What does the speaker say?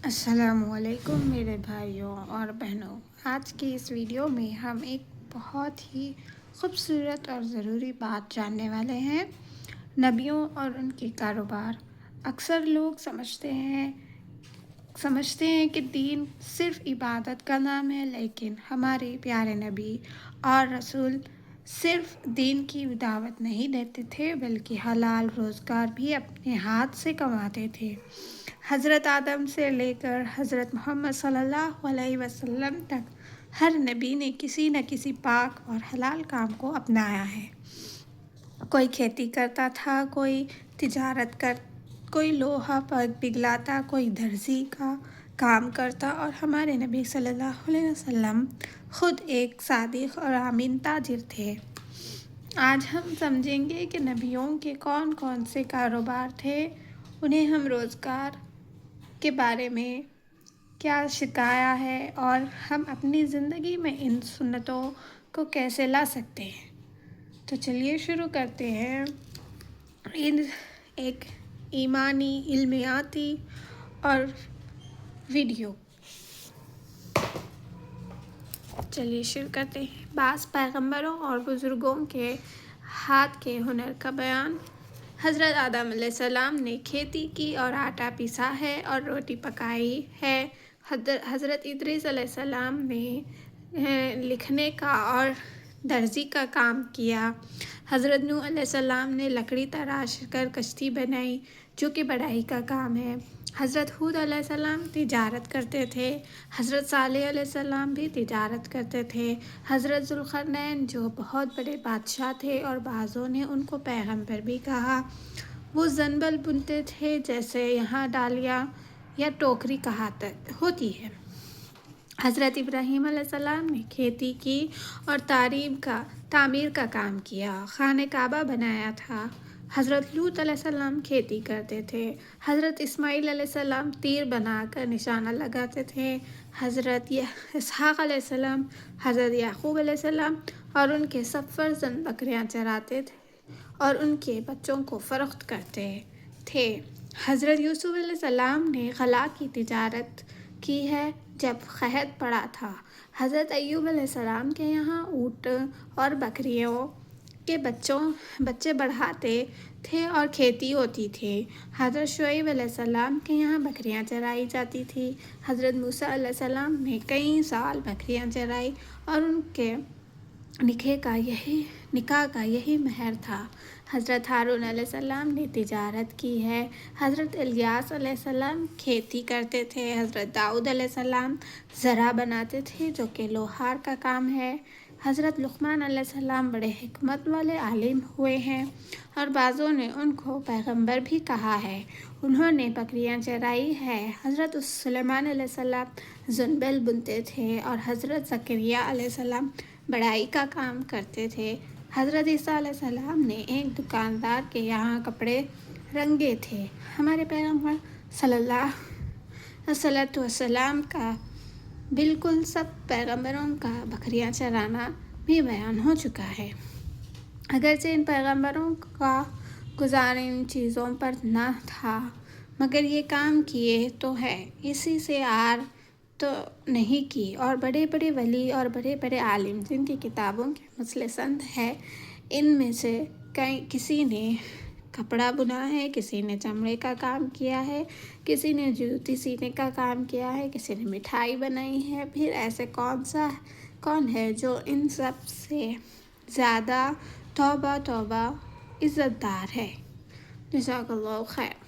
السلام علیکم میرے بھائیوں اور بہنوں، آج کی اس ویڈیو میں ہم ایک بہت ہی خوبصورت اور ضروری بات جاننے والے ہیں، نبیوں اور ان کے کاروبار۔ اکثر لوگ سمجھتے ہیں کہ دین صرف عبادت کا نام ہے، لیکن ہمارے پیارے نبی اور رسول صرف دین کی دعوت نہیں دیتے تھے بلکہ حلال روزگار بھی اپنے ہاتھ سے کماتے تھے۔ حضرت آدم سے لے کر حضرت محمد صلی اللہ علیہ وسلم تک ہر نبی نے کسی نہ کسی پاک اور حلال کام کو اپنایا ہے۔ کوئی کھیتی کرتا تھا، کوئی لوہا پگھلاتا، کوئی درزی کا کام کرتا، اور ہمارے نبی صلی اللہ علیہ وسلم خود ایک صادق اور امین تاجر تھے۔ آج ہم سمجھیں گے کہ نبیوں کے کون کون سے کاروبار تھے، انہیں ہم روزگار کے بارے میں کیا سکھایا ہے اور ہم اپنی زندگی میں ان سنتوں کو کیسے لا سکتے ہیں۔ تو چلیے شروع کرتے ہیں ایک ایمانی، علمیاتی اور ویڈیو۔ چلیے شروع کرتے ہیں۔ بعض پیغمبروں اور بزرگوں کے ہاتھ کے ہنر کا بیان۔ حضرت آدم علیہ السلام نے کھیتی کی اور آٹا پیسا ہے اور روٹی پکائی ہے۔ حضرت ادریس علیہ السلام نے لکھنے کا اور درزی کا کام کیا۔ حضرت نوح علیہ السلام نے لکڑی تراش کر کشتی بنائی، جو کہ بڑھائی کا کام ہے۔ حضرت ہود علیہ السلام تجارت کرتے تھے۔ حضرت صالح علیہ السلام بھی تجارت کرتے تھے۔ حضرت ذوالقرنین جو بہت بڑے بادشاہ تھے اور بعضوں نے ان کو پیغمبر بھی کہا، وہ زنبل بنتے تھے، جیسے یہاں ڈالیا یا ٹوکری ہوتی ہے۔ حضرت ابراہیم علیہ السلام نے کھیتی کی اور تعمیر کا کام کیا، خانہ کعبہ بنایا تھا۔ حضرت لوط علیہ السلام کھیتی کرتے تھے۔ حضرت اسماعیل علیہ السلام تیر بنا کر نشانہ لگاتے تھے۔ حضرت اسحاق علیہ السلام، حضرت یعقوب علیہ السلام اور ان کے سب فرزند بکریاں چراتے تھے اور ان کے بچوں کو فروخت کرتے تھے۔ حضرت یوسف علیہ السلام نے غلہ کی تجارت کی ہے جب قحط پڑا تھا۔ حضرت ایوب علیہ السلام کے یہاں اونٹ اور بکریوں کے بچے بڑھاتے تھے اور کھیتی ہوتی تھی۔ حضرت شعیب علیہ السلام کے یہاں بکریاں چرائی جاتی تھی۔ حضرت موسیٰ علیہ السلام نے کئی سال بکریاں چرائی اور ان کے نکاح کا یہی مہر تھا۔ حضرت ہارون علیہ السلام نے تجارت کی ہے۔ حضرت الیاس علیہ السلام کھیتی کرتے تھے۔ حضرت داؤد علیہ السلام زرع بناتے تھے، جو کہ لوہار کا کام ہے۔ حضرت لقمان علیہ السلام بڑے حکمت والے عالم ہوئے ہیں اور بعضوں نے ان کو پیغمبر بھی کہا ہے۔ انہوں نے بکریاں چرائی ہے۔ حضرت سلیمان علیہ السلام زنبل بنتے تھے اور حضرت زکریا علیہ السلام بڑھائی کا کام کرتے تھے۔ حضرت عیسیٰ علیہ السلام نے ایک دکاندار کے یہاں کپڑے رنگے تھے۔ ہمارے پیغمبر صلی اللہ علیہ وسلم کا بالکل سب پیغمبروں کا بکریاں چرانا بھی بیان ہو چکا ہے۔ اگرچہ ان پیغمبروں کا گزارا ان چیزوں پر نہ تھا، مگر یہ کام کیے تو ہے، اسی سے آر تو نہیں کی۔ اور بڑے بڑے ولی اور بڑے بڑے عالم جن کی کتابوں کے مسئلے سند ہیں، ان میں سے کسی نے کپڑا بنا ہے، کسی نے چمڑے کا کام کیا ہے، کسی نے جوتی سینے کا کام کیا ہے، کسی نے مٹھائی بنائی ہے۔ پھر ایسے کون ہے جو ان سب سے زیادہ توبہ عزت دار ہے؟ جزاک اللہ خیر۔